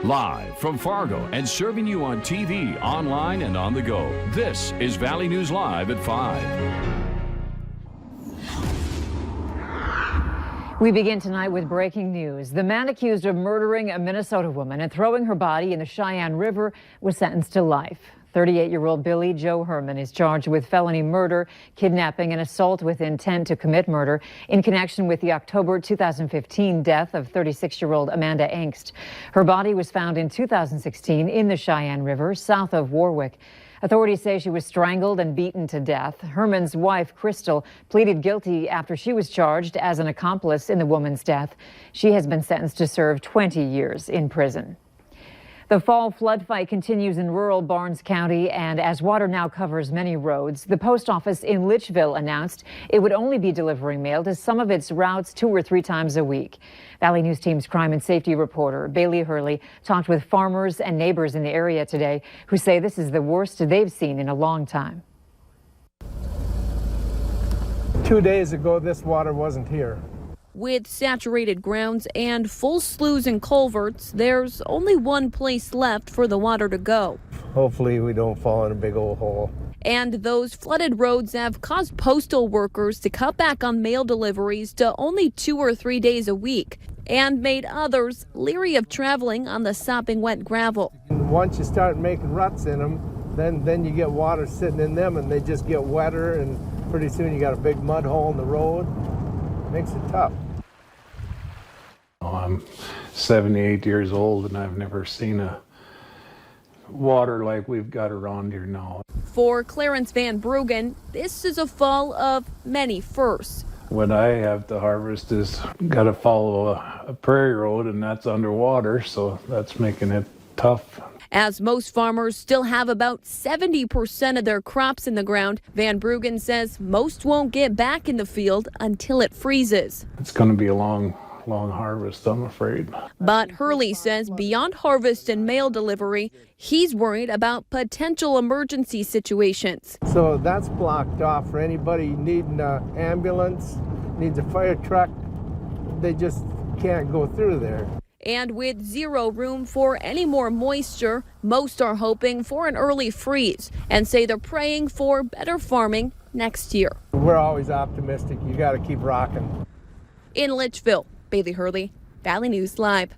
Live from Fargo and serving you on TV, online, and on the go. This is Valley News Live at 5. We begin tonight with breaking news. The man accused of murdering a Minnesota woman and throwing her body in the Cheyenne River was sentenced to life. 38-year-old Billy Joe Herman is charged with felony murder, kidnapping, and assault with intent to commit murder in connection with the October 2015 death of 36-year-old Amanda Engst. Her body was found in 2016 in the Cheyenne River, south of Warwick. Authorities say she was strangled and beaten to death. Herman's wife, Crystal, pleaded guilty after she was charged as an accomplice in the woman's death. She has been sentenced to serve 20 years in prison. The fall flood fight continues in rural Barnes County, and as water now covers many roads, the post office in Litchville announced it would only be delivering mail to some of its routes 2 or 3 times a week. Valley News Team's crime and safety reporter Bailey Hurley talked with farmers and neighbors in the area today who say this is the worst they've seen in a long time. 2 days ago, this water wasn't here. With saturated grounds and full sloughs and culverts, there's only one place left for the water to go. Hopefully we don't fall in a big old hole. And those flooded roads have caused postal workers to cut back on mail deliveries to only 2 or 3 days a week, and made others leery of traveling on the sopping wet gravel. Once you start making ruts in them, then you get water sitting in them and they just get wetter, and pretty soon you got a big mud hole in the road. Makes it tough. I'm 78 years old and I've never seen a water like we've got around here now. For Clarence Van Bruggen, this is a fall of many firsts. What I have to harvest is got to follow a prairie road, and that's underwater, so that's making it tough. As most farmers still have about 70% of their crops in the ground, Van Bruggen says most won't get back in the field until it freezes. It's going to be a long harvest, I'm afraid. But Hurley says beyond harvest and mail delivery, he's worried about potential emergency situations. So that's blocked off for anybody needing an ambulance, needs a fire truck. They just can't go through there. And with zero room for any more moisture, most are hoping for an early freeze and say they're praying for better farming next year. We're always optimistic. You got to keep rocking. In Litchville, Bailey Hurley, Valley News Live.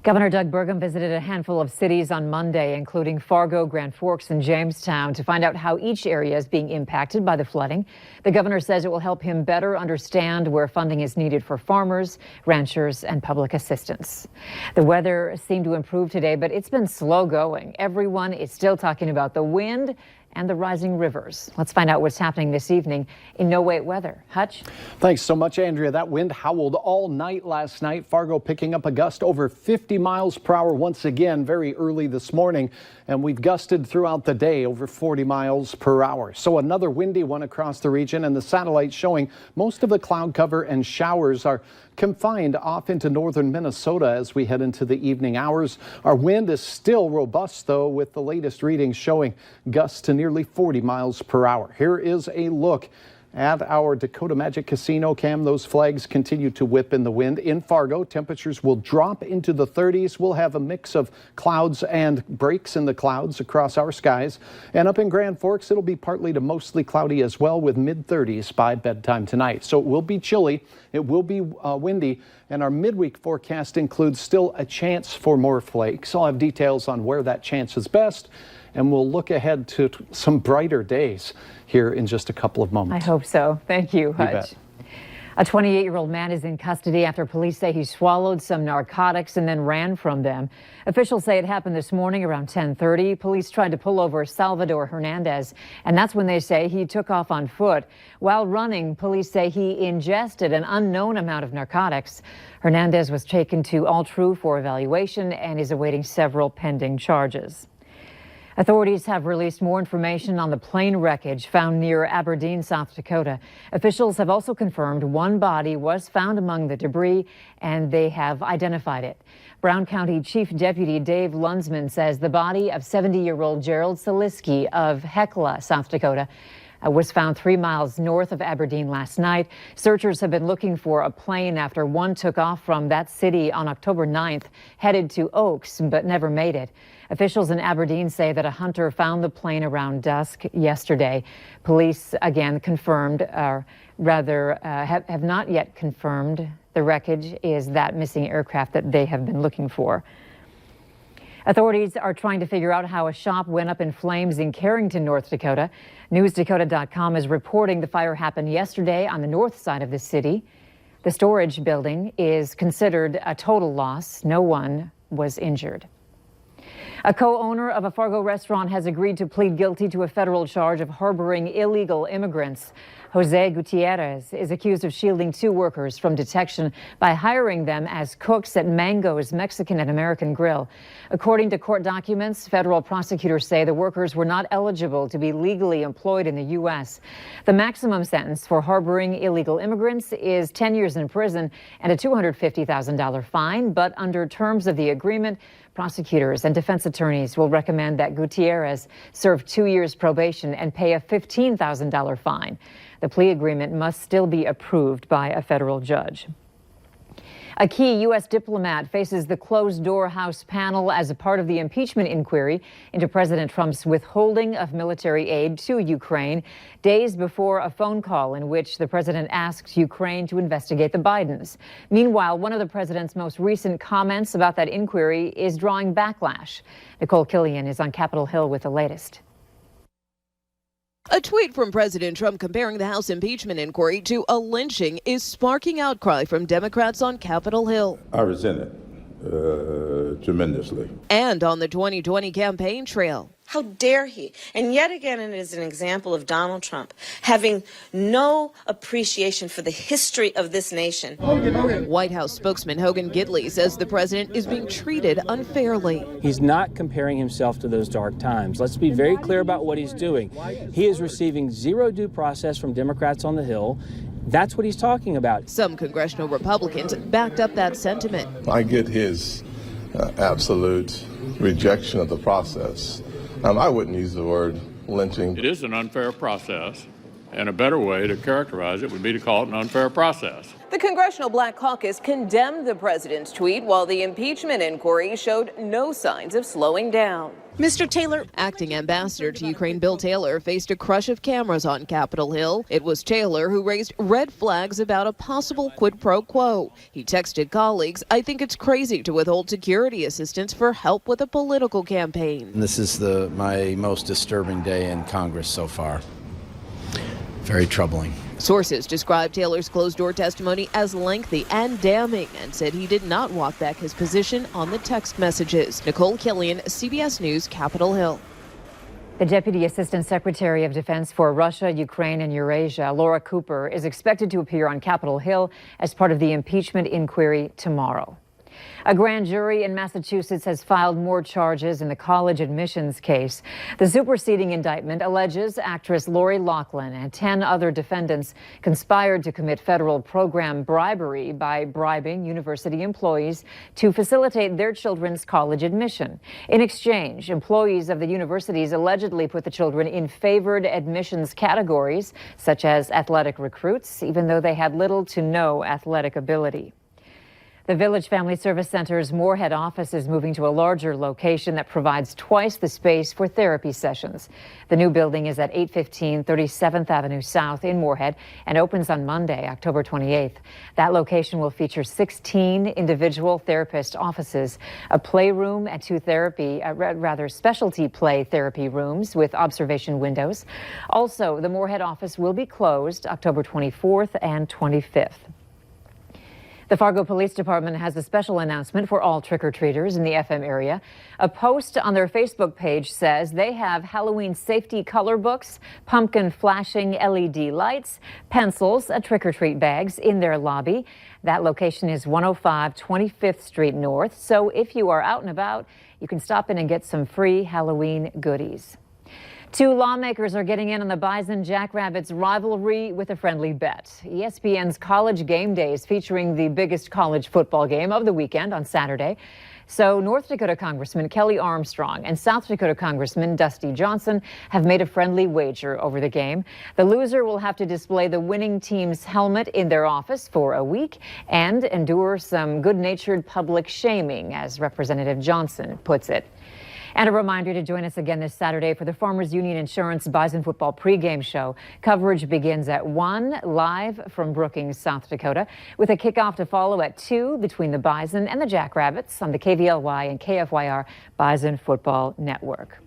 Governor Doug Burgum visited a handful of cities on Monday, including Fargo, Grand Forks, and Jamestown, to find out how each area is being impacted by the flooding. The governor says it will help him better understand where funding is needed for farmers, ranchers, and public assistance. The weather seemed to improve today, but it's been slow going. Everyone is still talking about the wind and the rising rivers. Let's find out what's happening this evening in No Wait weather. Hutch? Thanks so much, Andrea. That wind howled all night last night. Fargo picking up a gust over 50 miles per hour once again very early this morning. And we've gusted throughout the day over 40 miles per hour. So another windy one across the region, and the satellite showing most of the cloud cover and showers are confined off into northern Minnesota as we head into the evening hours. Our wind is still robust, though, with the latest readings showing gusts to nearly 40 miles per hour. Here is a look at our Dakota Magic Casino cam. Those flags continue to whip in the wind. In Fargo, temperatures will drop into the 30s. We'll have a mix of clouds and breaks in the clouds across our skies. And up in Grand Forks, it'll be partly to mostly cloudy as well, with mid-30s by bedtime tonight. So it will be chilly. It will be windy. And our midweek forecast includes still a chance for more flakes. I'll have details on where that chance is best. And we'll look ahead to some brighter days here in just a couple of moments. I hope so. Thank you, Hutch. You bet. A 28-year-old man is in custody after police say he swallowed some narcotics and then ran from them. Officials say it happened this morning around 10:30. Police tried to pull over Salvador Hernandez, and that's when they say he took off on foot. While running, police say he ingested an unknown amount of narcotics. Hernandez was taken to Altru for evaluation and is awaiting several pending charges. Authorities have released more information on the plane wreckage found near Aberdeen, South Dakota. Officials have also confirmed one body was found among the debris, and they have identified it. Brown County Chief Deputy Dave Lunsman says the body of 70-year-old Gerald Saliski of Hecla, South Dakota, was found 3 miles north of Aberdeen last night. Searchers have been looking for a plane after one took off from that city on October 9th, headed to Oaks, but never made it. Officials in Aberdeen say that a hunter found the plane around dusk yesterday. Police again confirmed, have not yet confirmed the wreckage is that missing aircraft that they have been looking for. Authorities are trying to figure out how a shop went up in flames in Carrington, North Dakota. NewsDakota.com is reporting the fire happened yesterday on the north side of the city. The storage building is considered a total loss. No one was injured. A co-owner of a Fargo restaurant has agreed to plead guilty to a federal charge of harboring illegal immigrants. Jose Gutierrez is accused of shielding 2 workers from detection by hiring them as cooks at Mango's Mexican and American Grill. According to court documents, federal prosecutors say the workers were not eligible to be legally employed in the U.S. The maximum sentence for harboring illegal immigrants is 10 years in prison and a $250,000 fine, but under terms of the agreement, prosecutors and defense attorneys will recommend that Gutierrez serve 2 years probation and pay a $15,000 fine. The plea agreement must still be approved by a federal judge. A key U.S. diplomat faces the closed-door House panel as a part of the impeachment inquiry into President Trump's withholding of military aid to Ukraine, days before a phone call in which the president asked Ukraine to investigate the Bidens. Meanwhile, one of the president's most recent comments about that inquiry is drawing backlash. Nicole Killian is on Capitol Hill with the latest. A tweet from President Trump comparing the House impeachment inquiry to a lynching is sparking outcry from Democrats on Capitol Hill. I resent it tremendously. And on the 2020 campaign trail. How dare he? And yet again, it is an example of Donald Trump having no appreciation for the history of this nation. White House spokesman Hogan Gidley says the president is being treated unfairly. He's not comparing himself to those dark times. Let's be very clear about what he's doing. He is receiving zero due process from Democrats on the Hill. That's what he's talking about. Some congressional Republicans backed up that sentiment. I get his absolute rejection of the process. I wouldn't use the word lynching. It is an unfair process, and a better way to characterize it would be to call it an unfair process. The Congressional Black Caucus condemned the president's tweet while the impeachment inquiry showed no signs of slowing down. Mr. Taylor. Acting Ambassador to Ukraine Bill Taylor faced a crush of cameras on Capitol Hill. It was Taylor who raised red flags about a possible quid pro quo. He texted colleagues, "I think it's crazy to withhold security assistance for help with a political campaign." This is my most disturbing day in Congress so far. Very troubling. Sources described Taylor's closed-door testimony as lengthy and damning and said he did not walk back his position on the text messages. Nicole Killian, CBS News, Capitol Hill. The Deputy Assistant Secretary of Defense for Russia, Ukraine, and Eurasia, Laura Cooper, is expected to appear on Capitol Hill as part of the impeachment inquiry tomorrow. A grand jury in Massachusetts has filed more charges in the college admissions case. The superseding indictment alleges actress Lori Loughlin and 10 other defendants conspired to commit federal program bribery by bribing university employees to facilitate their children's college admission. In exchange, employees of the universities allegedly put the children in favored admissions categories, such as athletic recruits, even though they had little to no athletic ability. The Village Family Service Center's Moorhead office is moving to a larger location that provides twice the space for therapy sessions. The new building is at 815 37th Avenue South in Moorhead and opens on Monday, October 28th. That location will feature 16 individual therapist offices, a playroom and 2 specialty play therapy rooms with observation windows. Also, the Moorhead office will be closed October 24th and 25th. The Fargo Police Department has a special announcement for all trick-or-treaters in the FM area. A post on their Facebook page says they have Halloween safety color books, pumpkin flashing LED lights, pencils, trick-or-treat bags in their lobby. That location is 105 25th Street North. So if you are out and about, you can stop in and get some free Halloween goodies. Two lawmakers are getting in on the Bison Jackrabbits rivalry with a friendly bet. ESPN's College Game Days featuring the biggest college football game of the weekend on Saturday. So North Dakota Congressman Kelly Armstrong and South Dakota Congressman Dusty Johnson have made a friendly wager over the game. The loser will have to display the winning team's helmet in their office for a week and endure some good-natured public shaming, as Representative Johnson puts it. And a reminder to join us again this Saturday for the Farmers Union Insurance Bison Football pregame show. Coverage begins at 1 live from Brookings, South Dakota, with a kickoff to follow at 2 between the Bison and the Jackrabbits on the KVLY and KFYR Bison Football Network.